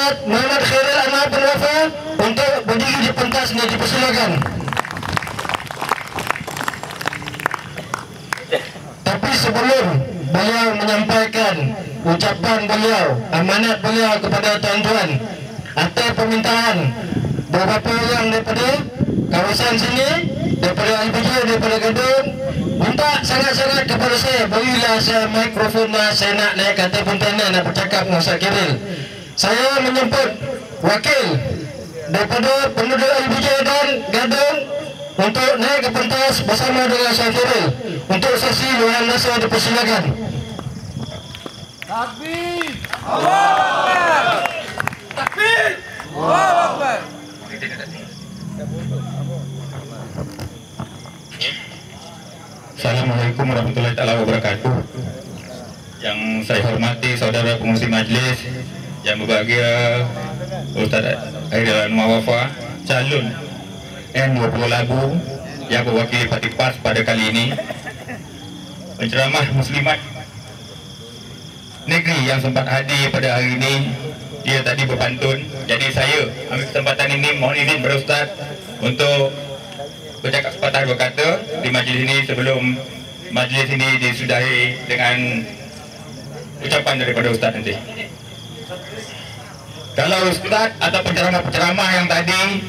Ustaz Muhammad Khairul Anwar Penwafa untuk berdiri di pentas ini, dipersilakan. Tapi sebelum beliau menyampaikan ucapan beliau, amanat beliau kepada tuan-tuan atas permintaan beberapa orang daripada kawasan sini, daripada LPG, daripada Gadun, minta sangat-sangat kepada saya, berilah saya mikrofon, saya nak naik ke atas pentana nak bercakap dengan Ustaz Khairul. Saya menyebut wakil daripada penduduk LPG dan Gadun untuk naik ke pentas bersama dengan Ustaz Khairul untuk sesi luahan masa, dipersilakan. Takbir! Allahu Akbar! Takbir! Allahu Akbar! Assalamualaikum warahmatullahi wabarakatuh. Yang saya hormati saudara pengurusi majlis, yang berbahagia Ustaz Khairul Anwar Wafa, calon N20 Labu yang berwakili Parti PAS pada kali ini, penceramah muslimat negeri yang sempat hadir pada hari ini, dia tadi berpantun. Jadi saya ambil kesempatan ini mohon izin kepada Ustaz untuk bercakap sepatah dua kata di majlis ini sebelum majlis ini disudahi dengan ucapan daripada Ustaz nanti. Kalau Ustaz atau penceramah-penceramah yang tadi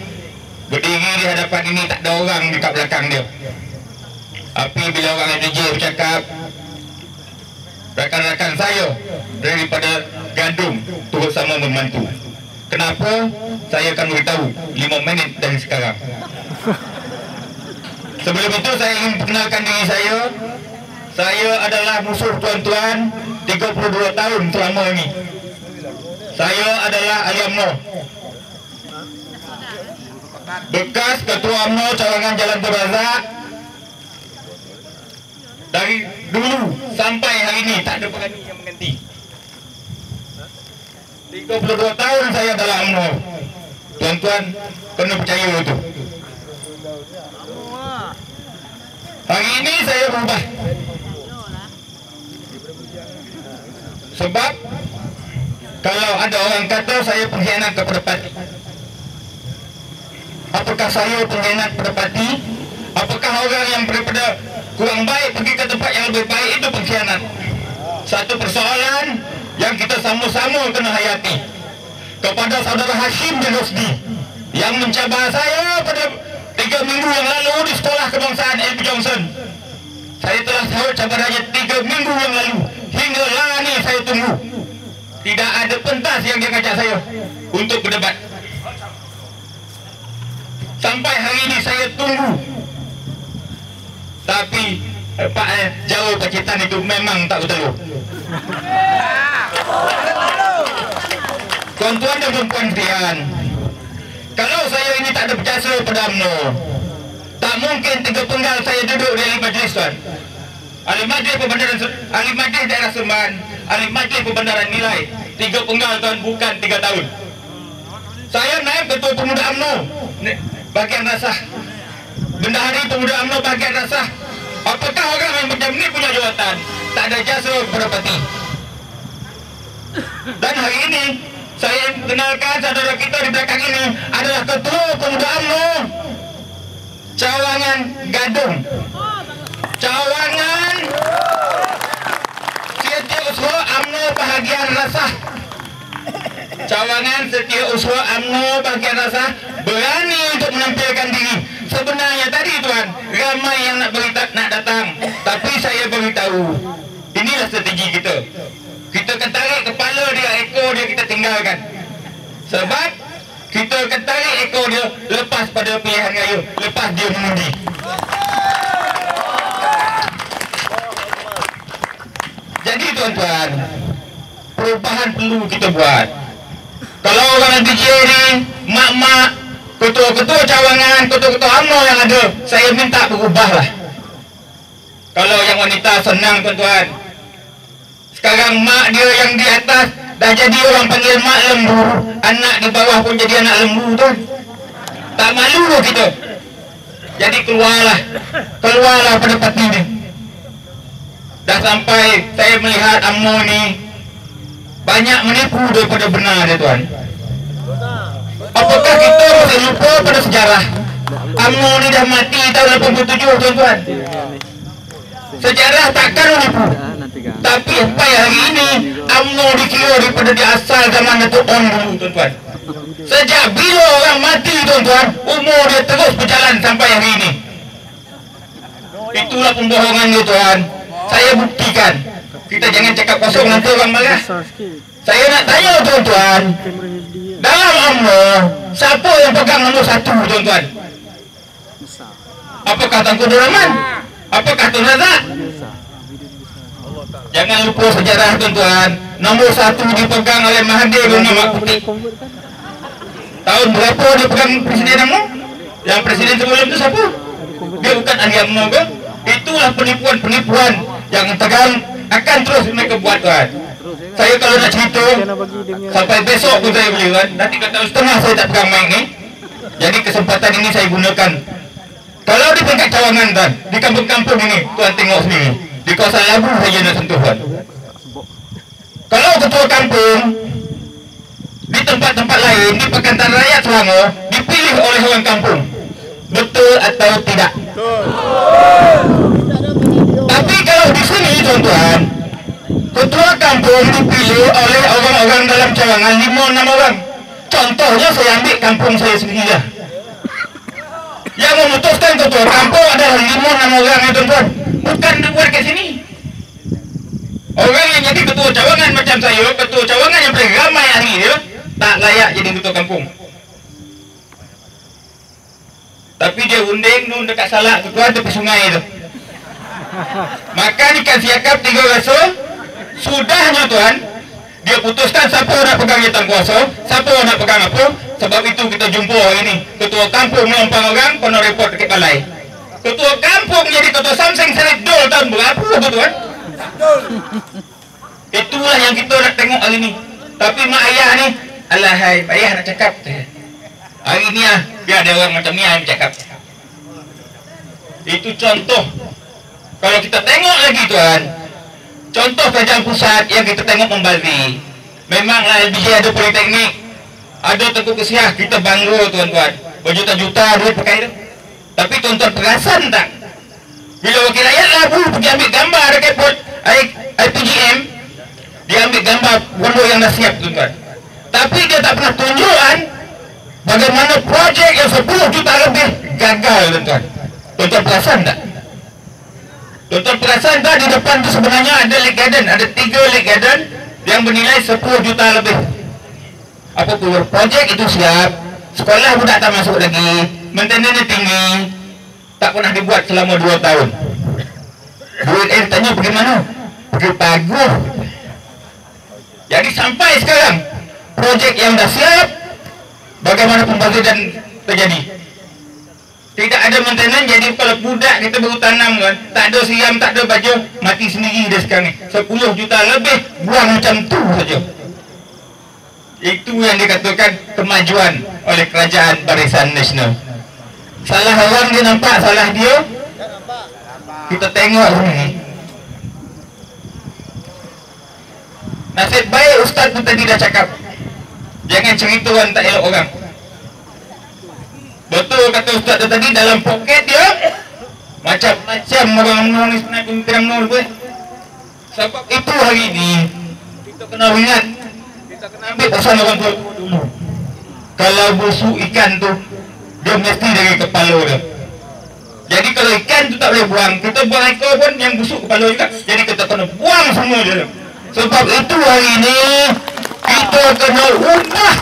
berdiri di hadapan ini, tak ada orang dekat belakang dia. Tapi bila orang LPG bercakap, rakan-rakan saya daripada Gandum turut sama membantu. Kenapa? Saya akan beritahu 5 minit dari sekarang. Sebelum itu saya ingin perkenalkan diri saya. Saya adalah musuh tuan-tuan 32 tahun selama ini. Saya adalah ahli UMNO, bekas ketua UMNO cawangan Jalan Terbazak. Dari dulu sampai hari ini tak ada berani yang mengganti. 32 tahun saya dalam UMNO. Tuan-tuan kena percaya itu. Hari ini saya berubah. Sebab kalau ada orang kata saya pengkhianat kepada parti, apakah saya pengkhianat kepada parti? Apakah orang yang daripada kurang baik pergi ke tempat yang lebih baik itu pengkhianat? Satu persoalan yang kita sama-sama kena hayati. Kepada saudara Hashim bin Rosdi yang mencabar saya pada 3 minggu yang lalu di sekolah kebangsaan LP Johnson, saya telah tahu cabarannya 3 minggu yang lalu. Hingga lah ni saya tunggu, tidak ada pentas yang dia ngajak saya untuk berdebat. Sampai hari ini saya tunggu. Tapi jauh pacitan itu memang tak betul. Tuan-tuan dan perempuan sekalian, kalau saya ini tak ada berjasa pada UMNO, tak mungkin 3 penggal saya duduk di ahli majlis, tuan. Ahli majlis perbandaran, ahli majlis daerah Seremban, ahli majlis perbandaran nilai 3 penggal, tuan, bukan 3 tahun. Saya naik ketua pemuda UMNO bagian rasah, bendahari pemuda UMNO bagian rasah. Apakah orang yang macam ni punya jawatan tak ada jasa kepada parti? Dan hari ini saya kenalkan saudara kita di belakang ini adalah ketua pemuda UMNO cawangan Gadung, cawangan Setiausaha UMNO bahagian rasah, cawangan Setiausaha UMNO bahagian rasah berani untuk menampilkan diri. Sebenarnya tadi, tuan, ramai yang nak datang, tapi saya beritahu inilah strategi kita. Kita akan tarik kepala dia, ekor dia kita tinggalkan. Sebab kita akan tarik ekor dia lepas pada pilihan raya, lepas dia mengundi. Jadi tuan-tuan, perubahan perlu kita buat. Kalau orang LPG ni, mak-mak, ketua-ketua cawangan, ketua-ketua UMNO yang ada, saya minta berubahlah. Kalau yang wanita senang, tuan-tuan. Sekarang mak dia yang di atas dah jadi orang panggil mak lembu, anak di bawah pun jadi anak lembu, tuan. Tak malu kita. Jadi keluarlah pada parti ni. Dah sampai saya melihat UMNO ni banyak menipu daripada benar dia, tuan. Apakah kita masih lupa pada sejarah? UMNO ni dah mati tahun 87 tuan-tuan. Sejarah takkan lupa. Tapi sampai hari ini UMNO dikira daripada di asal zaman Datuk On dulu tuan-tuan. Sejak bila orang mati tuan-tuan, umur dia terus berjalan sampai hari ini. Itulah pembohongan dia tuan. Saya buktikan. Kita jangan cakap kosong nanti orang marah. Saya nak tanya tuan-tuan, dalam UMNO siapa yang pegang nombor 1 tuan-tuan? Apakah Tengku Abdul Rahman? Apakah Tun Razak? Jangan lupa sejarah tuan-tuan. Nombor 1 dipegang oleh Mahathir bin Mohamad Putih. Tahun berapa dia pegang Presiden UMNO? Yang Presiden sebelum itu siapa? Dia bukan ahli UMNO ke? Itulah penipuan-penipuan yang tegang akan terus mereka buat tuan. Saya kalau nak cerita sampai besok pun saya boleh kan. Nanti kata setengah saya tak pegang mic ni. Jadi kesempatan ini saya gunakan. Kalau di peringkat cawangan tuan, di kampung-kampung ini tuan tengok sendiri. Di kawasan Labu saja nak sentuh tuan. Kalau ketua kampung di tempat-tempat lain di Pakatan Rakyat Selangor dipilih oleh orang kampung, betul atau tidak? Tapi kalau di sini tuan-tuan, ketua kampung dipilih oleh orang-orang dalam cawangan 5-6 orang. Contohnya saya ambil kampung saya sendiri lah. Yang memutuskan ketua kampung adalah 5-6 orang ya tuan-tuan. Bukan dibuat kat sini. Orang yang jadi ketua cawangan macam saya, ketua cawangan yang paling ramai hari dia, tak layak jadi ketua kampung. Tapi dia unding nun dekat Salak tu tuan, tepi sungai tu. Makan ikan siakap 3 rasa. Sudahnya tuan, dia putuskan siapa nak pegang jawatan kuasa, siapa nak pegang apa. Sebab itu kita jumpa hari ini ketua kampung melompang orang kena report dekat balai. Ketua kampung jadi ketua Samseng Serit Dol tahun berapa tu tuan? Itulah yang kita nak tengok hari ini. Tapi mak ayah ni, alahai, ayah nak cakap hari ni lah, biar ada orang macam ni yang bercakap. Itu contoh. Kalau kita tengok lagi tuan, contoh kerajaan pusat yang kita tengok membazir. Memanglah LBJ ada politeknik, ada Tengku Kesiah, kita bangga tuan-tuan, berjuta-juta duit pakai tu. Tapi tuan-tuan perasan tak, bila wakil rakyat Labu pergi ambil gambar dekat IPGM, dia ambil gambar benda yang dah siap tuan-tuan, tapi dia tak pernah tunjukkan bagaimana projek yang 10 juta lebih gagal tuan-tuan. Tuan-tuan perasan tak? Tuan-tuan perasan tak di depan tu sebenarnya ada Lake Garden, ada 3 Lake Garden yang bernilai 10 juta lebih. Apa pun projek itu siap, sekolah budak tak masuk lagi, maintenance tinggi, tak pernah dibuat selama 2 tahun. Duit tanya pergi mana? Pergi paguh. Jadi sampai sekarang projek yang dah siap, bagaimana pembaziran terjadi? Tidak ada maintenance. Jadi kalau budak kita baru tanam kan, tak ada siram, tak ada baju, mati sendiri dia sekarang ni. 10 juta lebih buang macam tu saja. Itu yang dikatakan kemajuan oleh kerajaan Barisan Nasional. Salah orang dia nampak salah dia. Kita tengok sini. Nasib baik Ustaz tu tadi dah cakap, jangan cerita orang tak elok orang. Betul kata Ustaz tu tadi, dalam poket dia macam-macam orang menulis naik pimpinan nol pun. Sebab itu hari ini kita kena ingat, kita kena ambil pasal orang tua dulu. Kalau busuk ikan tu, dia mesti dari kepala dia. Jadi kalau ikan tu tak boleh buang, kita buang ekor pun yang busuk kepala juga. Jadi kita kena buang semua dia. Sebab itu hari ini kita kena ubah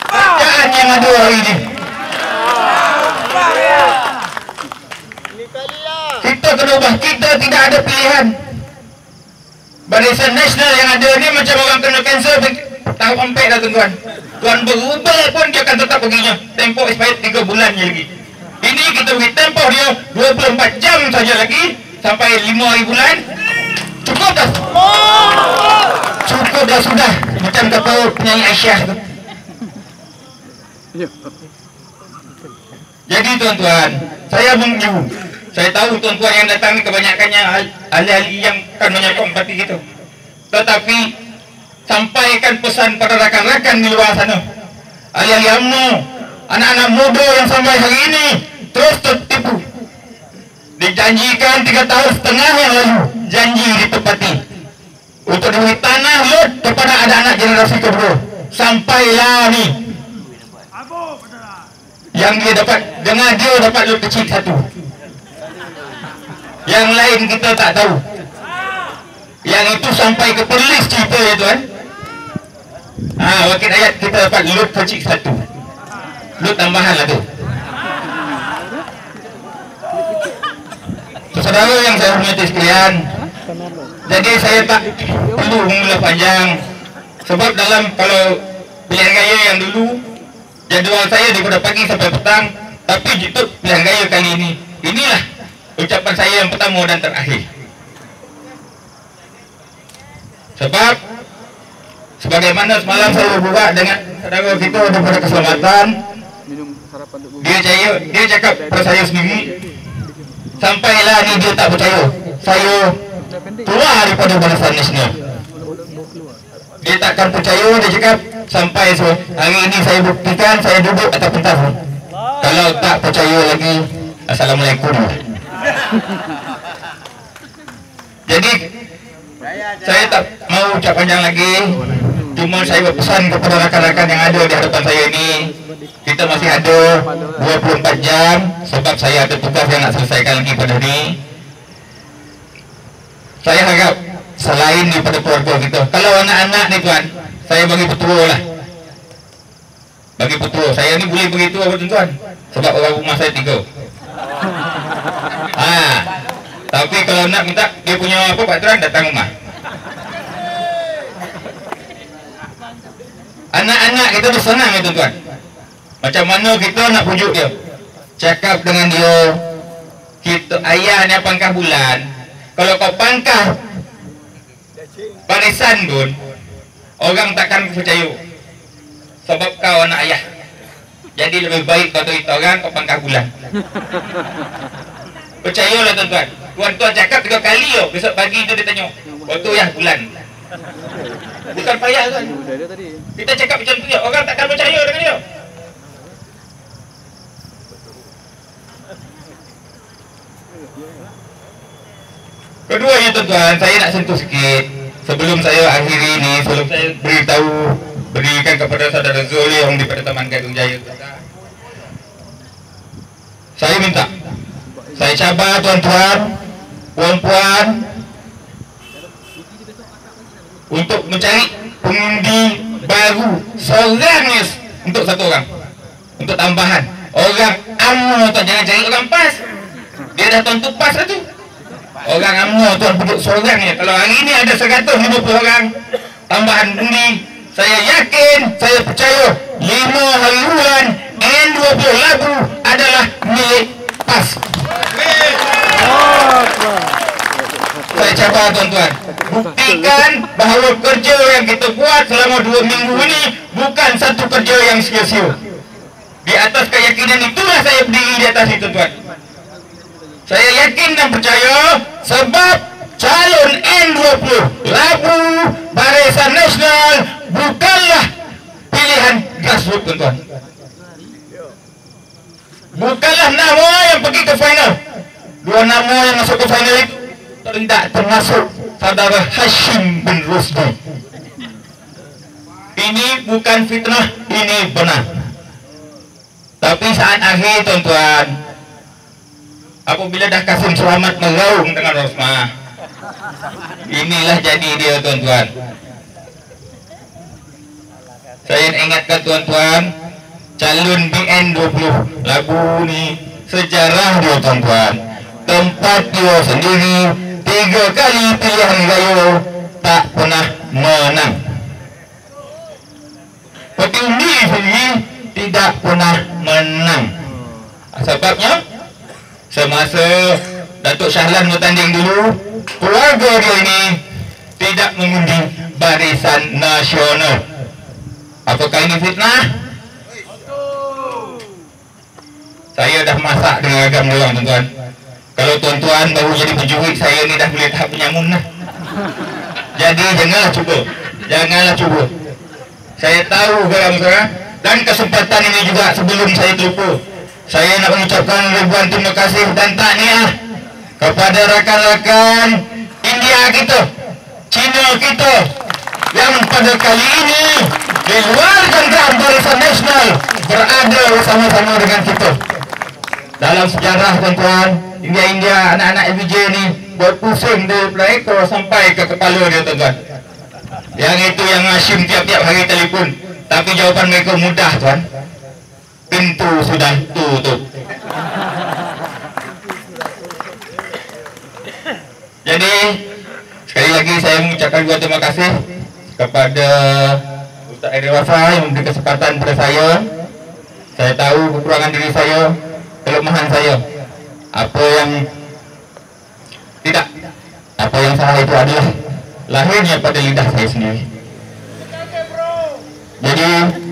kerajaan yang ada hari ini. Kita kena ubah, kita tidak ada pilihan. Barisan Nasional yang ada ni macam orang kena kanser tahu sampai dah tuan. Tuan berubah pun dia akan tetap perginya. Tempoh expired 3 bulan lagi. Ini kita beri tempoh dia 24 jam saja lagi sampai 5 hari bulan. Cukup dah. Cukup dah sudah. Macam kata penyanyi Aisyah tu. Jadi tuan-tuan, saya mengimbau. Saya tahu tuan-tuan yang datang ni kebanyakannya ahli-ahli yang akan menyokong parti kita. Tetapi sampaikan pesan pada rakan-rakan di luar sana. alih-alih UMNO, anak-anak muda yang sampai hari ini terus tertipu. Dijanjikan 3,5 tahun yang lalu, janji ditepati. Untuk diberi tanah lot kepada anak-anak generasi kedua. Sampailah ni yang dia dapat, dengan dia dapat lot kecil satu. Yang lain kita tak tahu. Yang itu sampai ke polis cerita ya tuan. Wakil rakyat kita dapat lot kecil satu. Lot tambahan lah tu. Saudara yang saya hormati sekalian, jadi saya tak perlu mengulas panjang. Sebab dalam kalau pilihan raya yang dulu, jadual saya daripada pagi sampai petang. Tapi untuk pilihan raya kali ini, inilah ucapan saya yang pertama dan terakhir. Sebab sebagaimana semalam saya berbuat dengan saudara kita daripada keselamatan, dia cakap pada saya sendiri, sampailah ni dia tak percaya saya keluar daripada Barisan Nasional. Dia takkan percaya. Dia cakap sampai hari ini saya buktikan saya duduk atas pentas. Kalau tak percaya lagi, Assalamualaikum. Jadi saya tak mau ucap panjang lagi. Cuma saya berpesan kepada rakan-rakan yang ada di hadapan saya ini, kita masih ada 24 jam. Sebab saya ada tugas yang nak selesaikan lagi pada hari. Saya harap selain daripada keluarga kita, kalau anak-anak ni tuan, saya bagi petua lah. Bagi petua, saya ni boleh begitu apa tuan? Sebab orang rumah saya 3. Tapi kalau nak minta dia punya apa Pak Tuan, datang rumah. Anak-anak kita tu senang ya tuan. Macam mana kita nak pujuk dia? Cakap dengan dia, kita ayah ni pangkah bulan. Kalau kau pangkah barisan pun, orang takkan percaya. Sebab kau anak ayah. Jadi lebih baik kau cerita orang kau pangkah bulan. Percayalah tuan-tuan. Tuan-tuan cakap 3 kali yo, besok pagi tu dia tanya, "Betul ya bulan?" Bukan payah tuan. Kita cakap macam tu ya, orang takkan percaya dengan dia. Keduanya tuan-tuan, saya nak sentuh sikit sebelum saya akhiri ini, sebelum saya berikan kepada saudara Zul yang di pada Taman Gadung Jaya. Saya minta, saya cabar tuan-tuan, puan-puan untuk mencari pengundi baru seorang untuk satu orang, untuk tambahan orang UMNO tuan, jangan cari orang PAS. Dia dah tentu PAS lah tu. Orang UMNO tuan penduduk seorang ya. Kalau hari ini ada 150 orang tambahan undi, saya yakin, saya percaya 5 hari bulan N20 lagu adalah milik PAS. Saya cabar tuan-tuan, buktikan bahawa kerja yang kita buat selama 2 minggu ini bukan satu kerja yang sia-sia. Di atas keyakinan itulah saya berdiri di atas itu tuan. Saya yakin dan percaya sebab calon N20 lagu Barisan Nasional bukanlah pilihan grassroots tuan-tuan. Bukanlah nama yang pergi ke final. 2 nama yang masuk ke final itu tidak termasuk saudara Hashim bin Rusdi. Ini bukan fitnah, ini benar. Tapi saat akhir tuan-tuan, apabila dah Kasim Selamat meraung dengan Rosmah, inilah jadi dia tuan-tuan. Saya ingatkan tuan-tuan, calon BN20 lagu ni sejarah dia tuan-tuan. Tempat dia sendiri 3 kali pilihan raya tak pernah menang. Peti undi sendiri tidak pernah menang. Sebabnya semasa Datuk Syahlan bertanding dulu, keluarga dia ini tidak mengundi Barisan Nasional. Apakah ini fitnah? Saya dah masak dengan agam dia orang tuan-tuan. Kalau tuan-tuan baru jadi penjurit, saya ni dah boleh tahap penyamun lah. Jadi janganlah cuba. Janganlah cuba. Saya tahu garam sekarang. Dan kesempatan ini juga sebelum saya terlupa, saya nak mengucapkan ribuan terima kasih dan tahniah kepada rakan-rakan India kita, Cina kita yang pada kali ini di luar jangkaan barisan nasional berada bersama-sama dengan kita. Dalam sejarah tuan-tuan, India anak-anak FBJ ni buat pusing dari ekor sampai ke kepala dia tuan-tuan. Yang itu yang Hashim tiap-tiap hari telefon, tapi jawapan mereka mudah tuan. Pintu sudah tutup. Jadi sekali lagi saya mengucapkan dua terima kasih kepada Ustaz Aidil Wafa yang memberi kesempatan kepada saya. Saya tahu kekurangan diri saya, kelemahan saya. Apa yang salah itu adalah lahirnya pada lidah saya sendiri. Jadi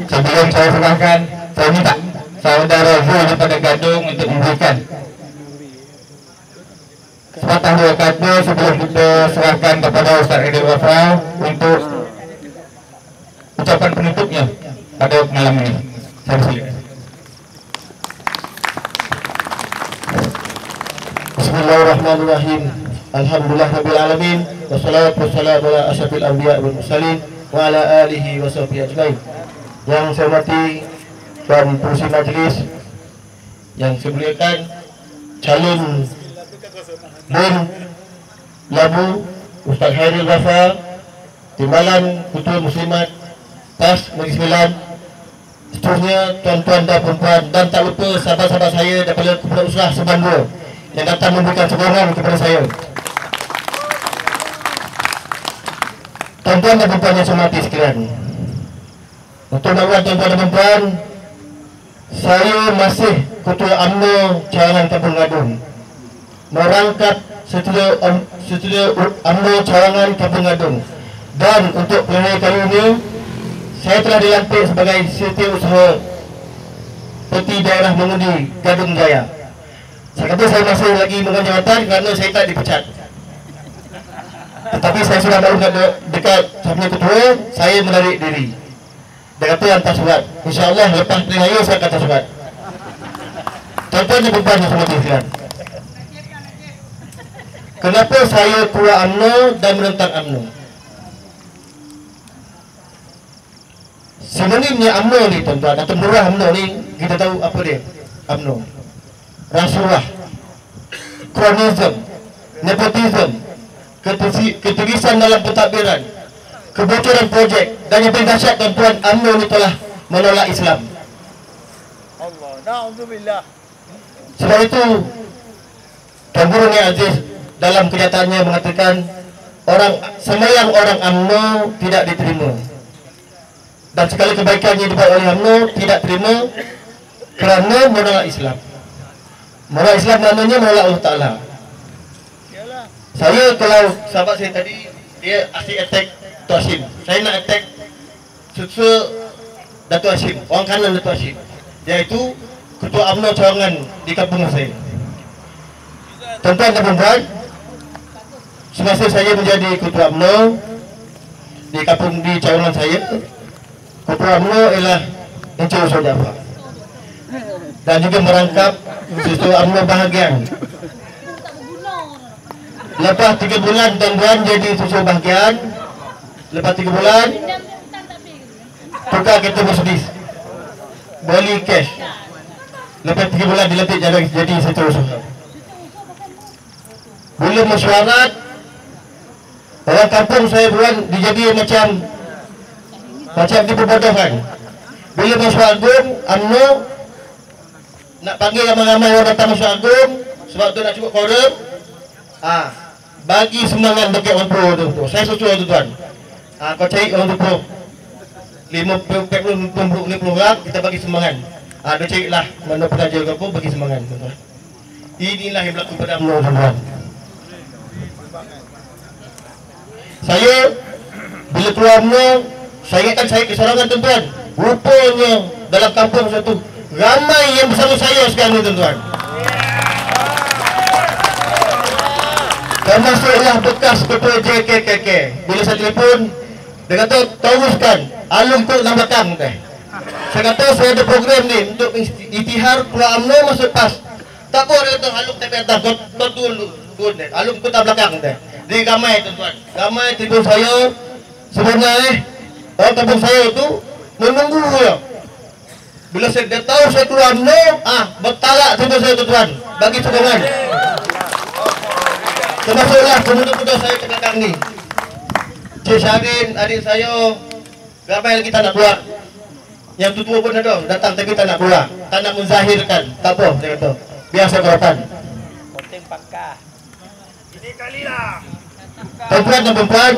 sebelum saya serahkan, saya minta saudara Zul daripada Gadung untuk memberikan sepatah dua kata sebelum kita serahkan kepada Ustaz Aidil Wafa untuk ucapan penutupnya pada malam ini. Saya silakan. Bismillahirrahmanirrahim. Alhamdulillahirabbil alamin wassalatu wassalamu ala asyrafil anbiya wal mursalin wa ala alihi wa sahbihi ajmain. Yang saya hormati Tuan Pengerusi Majlis, yang saya muliakan calon Mun Labu Ustaz Aidil Wafa, Timbalan Ketua Muslimat PAS Negeri Sembilan, seterusnya tuan-tuan dan puan-puan, dan tak lupa sahabat-sahabat saya daripada Kumpulan Usrah Sebandua yang datang memberikan sokongan kepada saya. Tuan-tuan dan puan-puan yang saya hormati sekalian, untuk maklum tuan-tuan dan puan, saya masih Ketua UMNO Cawangan Kampung Gadung, merangkap Setiausaha UMNO Cawangan Kampung Gadung, dan untuk pilihan kali ini saya telah dilantik sebagai Setiausaha Peti Daerah Mengundi Gadung Jaya. Saya kata saya masih lagi memegang jawatan kerana saya tak dipecat. Tetapi saya sudah baru dekat sampai ketua, saya menarik diri. Dia kata hantar surat. InsyaAllah lepas pilihan raya saya akan hantar surat. Tuan-tuan dan puan yang hormati sekalian, kenapa saya keluar UMNO dan menentang UMNO? Sinonimnya UMNO ni tuan-tuan, atau murah UMNO ni, kita tahu apa dia UMNO. Rasuah, kronism, nepotism, ketirisan dalam pentadbiran, kebocoran projek, dan yang paling dahsyat tuan-tuan, UMNO ni telah menolak Islam. Allah, na'udzubillah. Sebab itu Tuan Guru Ni Aziz dalam kenyataannya mengatakan sembahyang orang UMNO tidak diterima, dan segala kebaikan yang dibuat oleh UMNO tidak terima kerana menolak Islam. Menolak Islam maknanya menolak Allah Ta'ala. Saya, kalau sahabat saya tadi dia asyik attack Dato' Hashim, saya nak attack Susur Dato' Hashim, orang kanan Dato' Hashim, iaitu Ketua UMNO Cawangan di kampung saya. Tuan-tuan dan puan-puan, semasa saya menjadi Ketua UMNO di kampung di Cawangan saya, Ketua UMNO ialah Encik Usul Jaafar, dan juga merangkap Ketua UMNO bahagian. Lepas 3 bulan tuan-tuan jadi susul bahagian, lepas 3 bulan tukar kereta Mercedes, beli cash. Lepas 3 bulan dilantik jadi setiausaha. Bila mesyuarat, orang kampung saya buat dijadi macam diperbodohkan. Bila mesyuarat agung UMNO nak panggil ramai-ramai orang datang mesyuarat agung sebab tu nak cukup korum, bagi semangat dekat orang pro tu. Saya susul tuan-tuan, kau cari orang tu pro 50 orang, kita bagi semangat. Dia carilah mana penaja ke apa, bagi semangat tuan-tuan. Inilah yang berlaku pada UMNO tuan-tuan. Saya bila keluar UMNO, saya ingatkan saya kesorangan tuan-tuan. Rupanya dalam kampung satu ramai yang bersama saya sekarang ni tuan-tuan. Termasuklah bekas ketua JKKK. Bila saya telefon, dia kata teruskan alung tu nak batang teh. Saya kata saya ada program ni untuk iktihar keluar UMNO masuk PAS. Tak boleh dia kata haluk tapi atas dulu. Haluk kota belakang teh. Di ramai tuan-tuan. Ramai tidur saya sebenarnya orang kampung saya tu menunggu ya. Bila dia tahu saya keluar UMNO, bertalak tidur saya tuan-tuan. Bagi sokongan. Termasuklah pemuda-pemuda saya ke belakang ni. Cik Syahrin, adik saya, ramai lagi tak nak keluar. Yang tua pun ada, datang tapi tak nak keluar. Tak nak menzahirkan. Tak apa, saya kata. Biar saya keluarkan. Penting pakar. Ini kalilah. Tuan-tuan dan perempuan,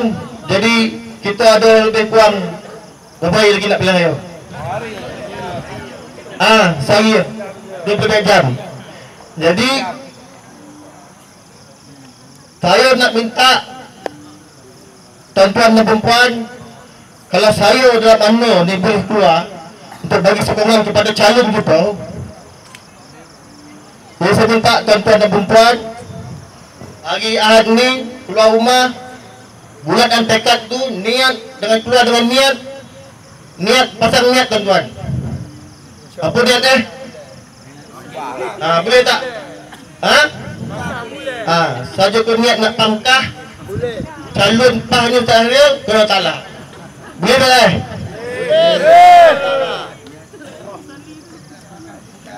jadi kita ada lebih kurang berapa hari lagi nak pilihan saya? Sehari 24 jam. Jadi saya nak minta tuan-tuan dan perempuan, kalau saya dalam UMNO ni boleh keluar untuk bagi sokongan kepada calon kita, jadi saya minta tuan-tuan dan perempuan hari Ahad ni keluar rumah, bulatkan tekad tu, niat dengan keluar dengan niat pasang niat tuan-tuan. Apa niat boleh tak? Saja kau niat nak pangkah calon PAS ni Ustaz Haril, kena talak. Boleh tak?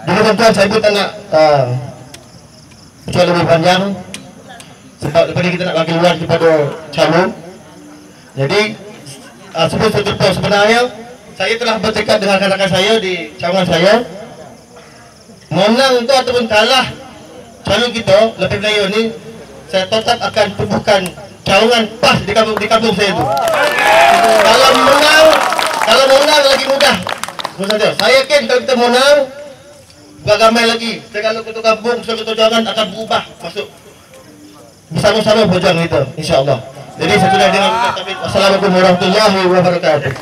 Jadi tuan-tuan, saya pun tak nak bicara lebih panjang sebab lepas ni kita nak bagi luar kepada calon. Jadi sebenarnya saya telah bertekad dengan rakan-rakan saya di cawangan saya, menang tu ataupun kalah calon kita lebih Melayu ni, saya tetap akan tumbuhkan cawangan PAS di kampung saya tu. Kalau menang lagi mudah. Saya yakin kalau kita menang, bukan ramai lagi. Segala ketua kampung, segala ketua cawangan akan berubah masuk bersama-sama berjuang kita, insya-Allah. Jadi saya sudah dengan Assalamualaikum warahmatullahi wabarakatuh.